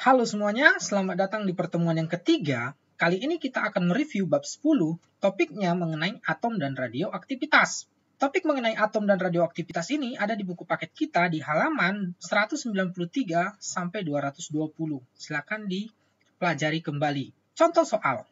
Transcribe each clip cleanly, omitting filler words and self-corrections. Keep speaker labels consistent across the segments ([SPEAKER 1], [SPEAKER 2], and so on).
[SPEAKER 1] Halo semuanya, selamat datang di pertemuan yang ketiga. Kali ini kita akan mereview bab 10, topiknya mengenai atom dan radioaktivitas. Topik mengenai atom dan radioaktivitas ini ada di buku paket kita di halaman 193 sampai 220. Silakan dipelajari kembali. Contoh soal.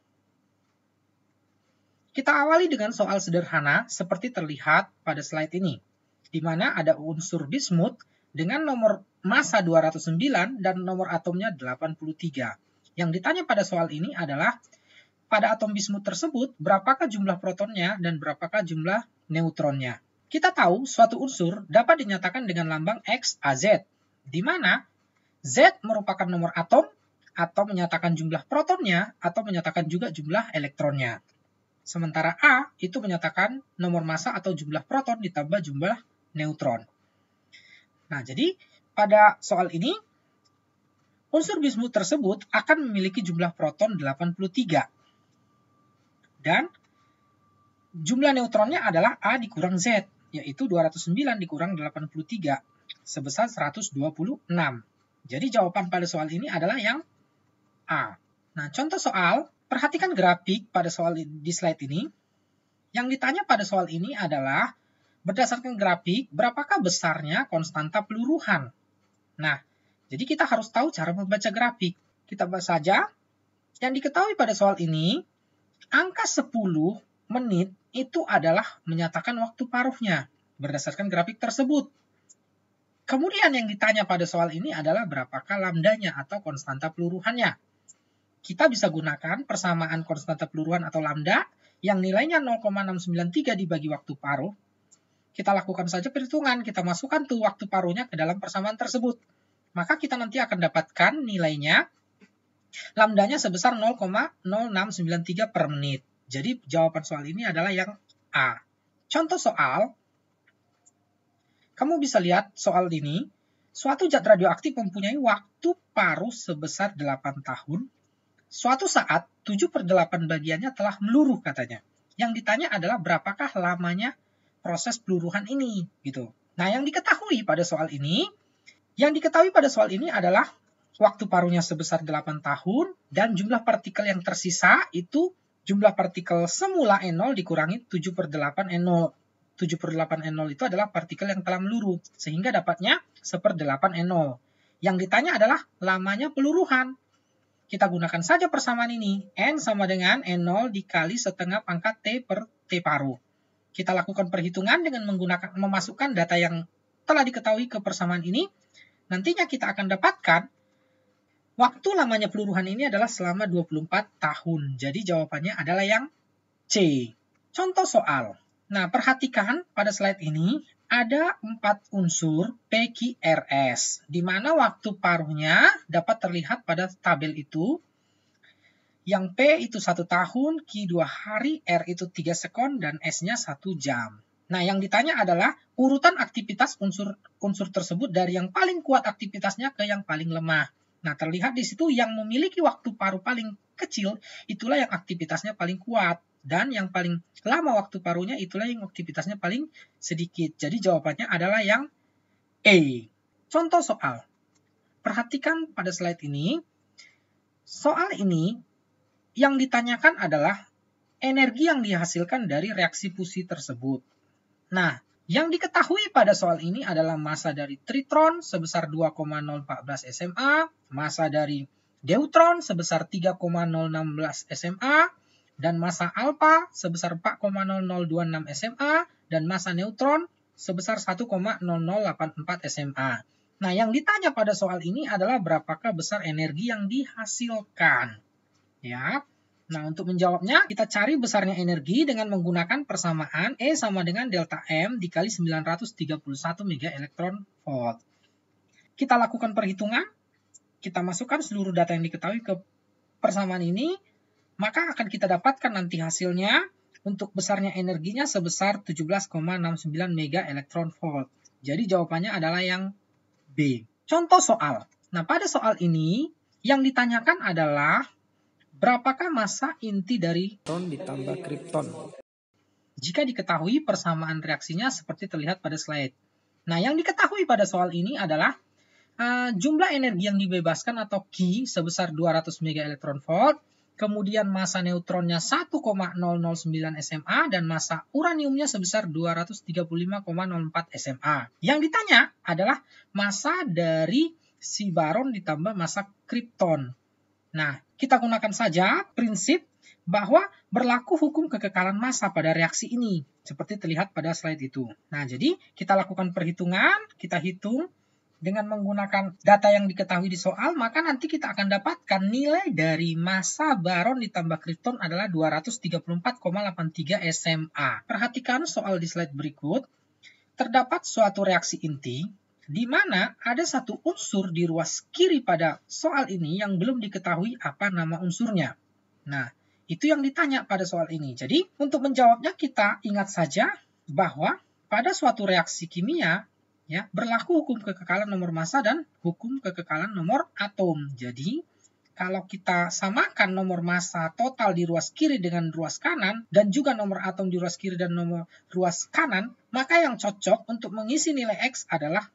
[SPEAKER 1] Kita awali dengan soal sederhana seperti terlihat pada slide ini, di mana ada unsur bismut dengan nomor massa 209 dan nomor atomnya 83. Yang ditanya pada soal ini adalah, pada atom bismut tersebut, berapakah jumlah protonnya dan berapakah jumlah neutronnya. Kita tahu suatu unsur dapat dinyatakan dengan lambang X, A, Z, di mana Z merupakan nomor atom, atau menyatakan jumlah protonnya, atau menyatakan juga jumlah elektronnya. Sementara A itu menyatakan nomor massa atau jumlah proton ditambah jumlah neutron. Nah, jadi pada soal ini, unsur bismut tersebut akan memiliki jumlah proton 83. Dan jumlah neutronnya adalah A dikurang Z, yaitu 209 dikurang 83, sebesar 126. Jadi jawaban pada soal ini adalah yang A. Nah, contoh soal, perhatikan grafik pada soal di slide ini. Yang ditanya pada soal ini adalah, berdasarkan grafik, berapakah besarnya konstanta peluruhan? Nah, jadi kita harus tahu cara membaca grafik. Kita bahas saja. Yang diketahui pada soal ini, angka 10 menit itu adalah menyatakan waktu paruhnya berdasarkan grafik tersebut. Kemudian yang ditanya pada soal ini adalah berapakah lambdanya atau konstanta peluruhannya. Kita bisa gunakan persamaan konstanta peluruhan atau lambda yang nilainya 0,693 dibagi waktu paruh. Kita lakukan saja perhitungan, kita masukkan tuh waktu paruhnya ke dalam persamaan tersebut. Maka kita nanti akan dapatkan nilainya, lambdanya sebesar 0,0693 per menit. Jadi jawaban soal ini adalah yang A. Contoh soal, kamu bisa lihat soal ini, suatu zat radioaktif mempunyai waktu paruh sebesar 8 tahun. Suatu saat, 7/8 bagiannya telah meluruh katanya. Yang ditanya adalah berapakah lamanya proses peluruhan ini, gitu. Nah, yang diketahui pada soal ini adalah waktu paruhnya sebesar 8 tahun dan jumlah partikel yang tersisa itu jumlah partikel semula N0 dikurangi 7/8 N0. 7/8 N0 itu adalah partikel yang telah meluruh, sehingga dapatnya 1/8 N0. Yang ditanya adalah lamanya peluruhan. Kita gunakan saja persamaan ini. N sama dengan N0 dikali setengah pangkat T per T paruh. Kita lakukan perhitungan dengan memasukkan data yang telah diketahui ke persamaan ini. Nantinya kita akan dapatkan waktu lamanya peluruhan ini adalah selama 24 tahun. Jadi jawabannya adalah yang C. Contoh soal. Nah, perhatikan pada slide ini ada 4 unsur PQRS, di mana waktu paruhnya dapat terlihat pada tabel itu. Yang P itu 1 tahun, Q 2 hari, R itu 3 sekon, dan S-nya 1 jam. Nah, yang ditanya adalah urutan aktivitas unsur tersebut dari yang paling kuat aktivitasnya ke yang paling lemah. Nah, terlihat di situ yang memiliki waktu paruh paling kecil, itulah yang aktivitasnya paling kuat. Dan yang paling lama waktu paruhnya itulah yang aktivitasnya paling sedikit. Jadi jawabannya adalah yang E. Contoh soal. Perhatikan pada slide ini. Soal ini yang ditanyakan adalah energi yang dihasilkan dari reaksi fusi tersebut. Nah, yang diketahui pada soal ini adalah massa dari tritron sebesar 2,014 SMA, massa dari deuteron sebesar 3,016 SMA, dan massa alfa sebesar 4,0026 SMA, dan massa neutron sebesar 1,0084 SMA. Nah, yang ditanya pada soal ini adalah berapakah besar energi yang dihasilkan. Ya. Nah, untuk menjawabnya, kita cari besarnya energi dengan menggunakan persamaan E sama dengan delta M dikali 931 mega elektron volt. Kita lakukan perhitungan, kita masukkan seluruh data yang diketahui ke persamaan ini, maka akan kita dapatkan nanti hasilnya untuk besarnya energinya sebesar 17,69 mega elektron volt. Jadi jawabannya adalah yang B. Contoh soal. Nah, pada soal ini yang ditanyakan adalah berapakah massa inti dari neutron ditambah kripton? Jika diketahui persamaan reaksinya seperti terlihat pada slide. Nah, yang diketahui pada soal ini adalah jumlah energi yang dibebaskan atau Q sebesar 200 MeV, kemudian massa neutronnya 1,009 SMA dan massa uraniumnya sebesar 235,04 SMA. Yang ditanya adalah massa dari si baron ditambah massa kripton. Nah, kita gunakan saja prinsip bahwa berlaku hukum kekekalan massa pada reaksi ini, seperti terlihat pada slide itu. Nah, jadi kita lakukan perhitungan, kita hitung dengan menggunakan data yang diketahui di soal, maka nanti kita akan dapatkan nilai dari massa baron ditambah kripton adalah 234,83 SMA. Perhatikan soal di slide berikut. Terdapat suatu reaksi inti di mana ada satu unsur di ruas kiri pada soal ini yang belum diketahui apa nama unsurnya. Nah, itu yang ditanya pada soal ini. Jadi, untuk menjawabnya kita ingat saja bahwa pada suatu reaksi kimia, ya, berlaku hukum kekekalan nomor massa dan hukum kekekalan nomor atom. Jadi, kalau kita samakan nomor massa total di ruas kiri dengan ruas kanan, dan juga nomor atom di ruas kiri dan nomor ruas kanan, maka yang cocok untuk mengisi nilai X adalah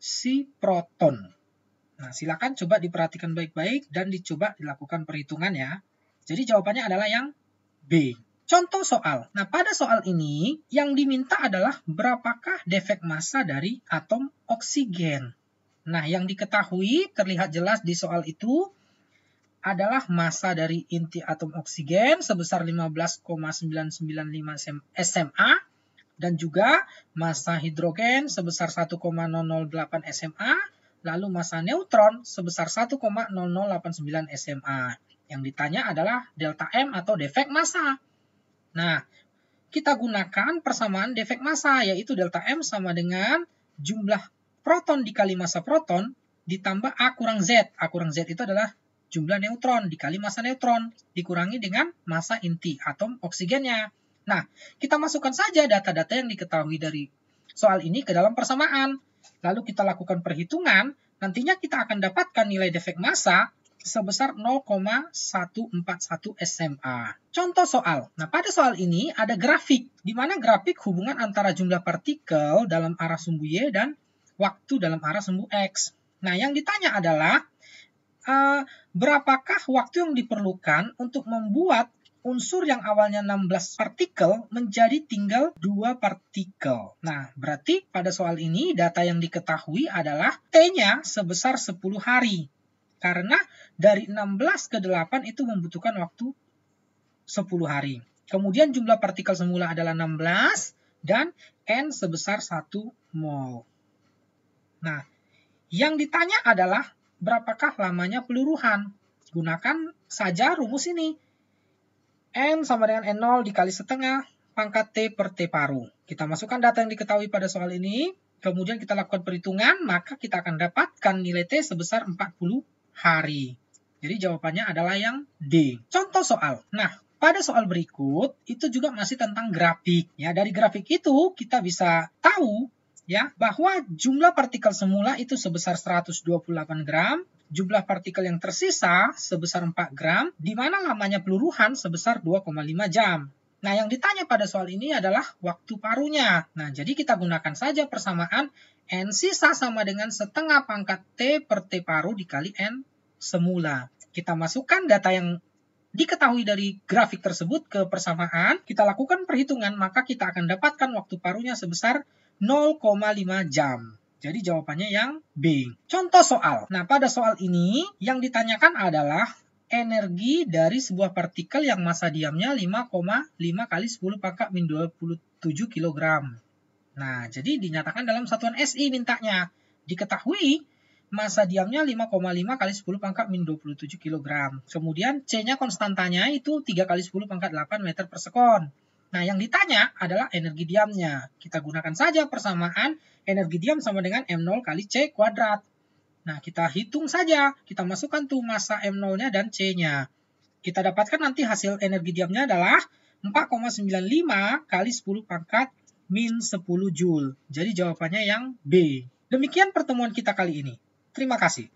[SPEAKER 1] si proton. Nah, silakan coba diperhatikan baik-baik dan dicoba dilakukan perhitungan ya. Jadi jawabannya adalah yang B. Contoh soal. Nah, pada soal ini yang diminta adalah berapakah defek massa dari atom oksigen. Nah, yang diketahui terlihat jelas di soal itu adalah massa dari inti atom oksigen sebesar 15,995 SMA dan juga massa hidrogen sebesar 1,008 SMA, lalu massa neutron sebesar 1,0089 SMA. Yang ditanya adalah delta M atau defek massa. Nah, kita gunakan persamaan defek massa, yaitu delta M sama dengan jumlah proton dikali massa proton ditambah A kurang Z. A kurang Z itu adalah jumlah neutron dikali massa neutron dikurangi dengan massa inti atom oksigennya. Nah, kita masukkan saja data-data yang diketahui dari soal ini ke dalam persamaan. Lalu kita lakukan perhitungan, nantinya kita akan dapatkan nilai defek massa sebesar 0,141 SMA. Contoh soal. Nah, pada soal ini ada grafik, di mana grafik hubungan antara jumlah partikel dalam arah sumbu Y dan waktu dalam arah sumbu X. Nah, yang ditanya adalah berapakah waktu yang diperlukan untuk membuat unsur yang awalnya 16 partikel menjadi tinggal 2 partikel. Nah, berarti pada soal ini data yang diketahui adalah T-nya sebesar 10 hari. Karena dari 16 ke 8 itu membutuhkan waktu 10 hari. Kemudian jumlah partikel semula adalah 16 dan N sebesar 1 mol. Nah, yang ditanya adalah berapakah lamanya peluruhan. Gunakan saja rumus ini. N sama dengan N0 dikali setengah pangkat T per T paru. Kita masukkan data yang diketahui pada soal ini. Kemudian kita lakukan perhitungan, maka kita akan dapatkan nilai T sebesar 40 hari. Jadi jawabannya adalah yang D. Contoh soal. Nah, pada soal berikut itu juga masih tentang grafik. Ya, dari grafik itu kita bisa tahu ya bahwa jumlah partikel semula itu sebesar 128 gram, jumlah partikel yang tersisa sebesar 4 gram, di mana lamanya peluruhan sebesar 2,5 jam. Nah, yang ditanya pada soal ini adalah waktu parunya. Nah, jadi kita gunakan saja persamaan N sisa sama dengan setengah pangkat T per T paru dikali N semula. Kita masukkan data yang diketahui dari grafik tersebut ke persamaan, kita lakukan perhitungan, maka kita akan dapatkan waktu parunya sebesar 0,5 jam. Jadi jawabannya yang B. Contoh soal. Nah, pada soal ini yang ditanyakan adalah energi dari sebuah partikel yang massa diamnya 5,5 kali 10 pangkat min 27 kg. Nah, jadi dinyatakan dalam satuan SI mintanya. Diketahui massa diamnya 5,5 kali 10 pangkat min 27 kg. Kemudian C-nya konstantanya itu 3 kali 10 pangkat 8 meter per sekon. Nah, yang ditanya adalah energi diamnya. Kita gunakan saja persamaan energi diam sama dengan M0 kali C kuadrat. Nah, kita hitung saja. Kita masukkan tuh massa M0-nya dan C-nya. Kita dapatkan nanti hasil energi diamnya adalah 4,95 kali 10 pangkat min 10 Joule. Jadi jawabannya yang B. Demikian pertemuan kita kali ini. Terima kasih.